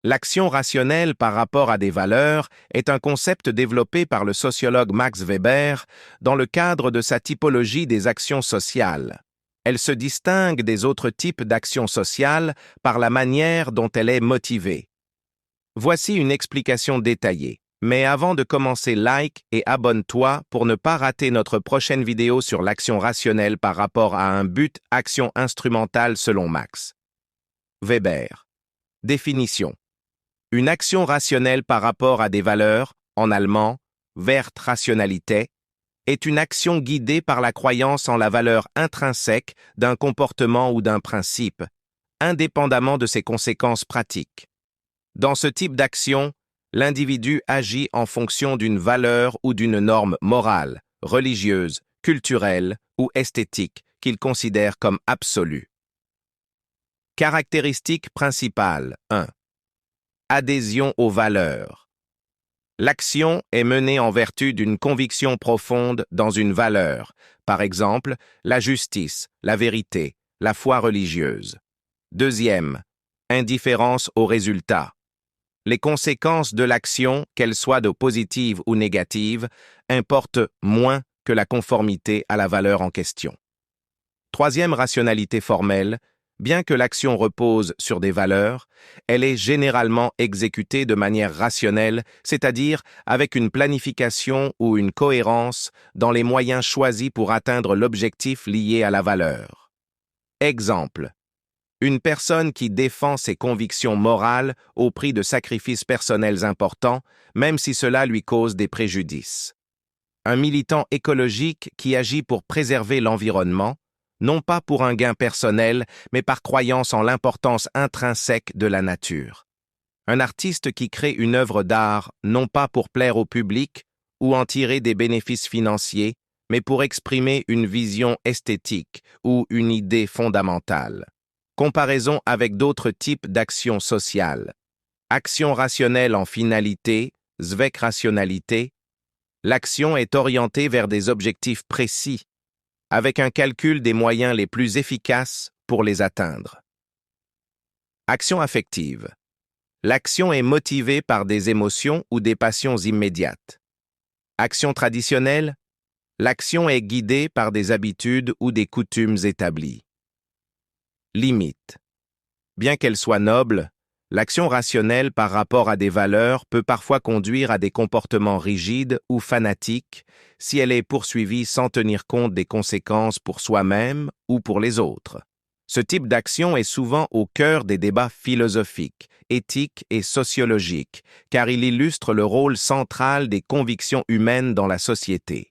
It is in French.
L'action rationnelle par rapport à des valeurs est un concept développé par le sociologue Max Weber dans le cadre de sa typologie des actions sociales. Elle se distingue des autres types d'actions sociales par la manière dont elle est motivée. Voici une explication détaillée. Mais avant de commencer, like et abonne-toi pour ne pas rater notre prochaine vidéo sur l'action rationnelle par rapport à un but action instrumentale selon Max Weber. Définition. Une action rationnelle par rapport à des valeurs, en allemand, Wertrationalität, est une action guidée par la croyance en la valeur intrinsèque d'un comportement ou d'un principe, indépendamment de ses conséquences pratiques. Dans ce type d'action, l'individu agit en fonction d'une valeur ou d'une norme morale, religieuse, culturelle ou esthétique qu'il considère comme absolue. Caractéristiques principales 1. Adhésion aux valeurs. L'action est menée en vertu d'une conviction profonde dans une valeur, par exemple, la justice, la vérité, la foi religieuse. Deuxième, indifférence aux résultats. Les conséquences de l'action, qu'elles soient de positives ou négatives, importent moins que la conformité à la valeur en question. Troisième rationalité formelle, bien que l'action repose sur des valeurs, elle est généralement exécutée de manière rationnelle, c'est-à-dire avec une planification ou une cohérence dans les moyens choisis pour atteindre l'objectif lié à la valeur. Exemple. Une personne qui défend ses convictions morales au prix de sacrifices personnels importants, même si cela lui cause des préjudices. Un militant écologique qui agit pour préserver l'environnement, non pas pour un gain personnel, mais par croyance en l'importance intrinsèque de la nature. Un artiste qui crée une œuvre d'art, non pas pour plaire au public ou en tirer des bénéfices financiers, mais pour exprimer une vision esthétique ou une idée fondamentale. Comparaison avec d'autres types d'actions sociales. Action rationnelle en finalité, Zweckrationalität. L'action est orientée vers des objectifs précis, avec un calcul des moyens les plus efficaces pour les atteindre. Action affective. L'action est motivée par des émotions ou des passions immédiates. Action traditionnelle. L'action est guidée par des habitudes ou des coutumes établies. Limite. Bien qu'elle soit noble, l'action rationnelle par rapport à des valeurs peut parfois conduire à des comportements rigides ou fanatiques si elle est poursuivie sans tenir compte des conséquences pour soi-même ou pour les autres. Ce type d'action est souvent au cœur des débats philosophiques, éthiques et sociologiques, car il illustre le rôle central des convictions humaines dans la société.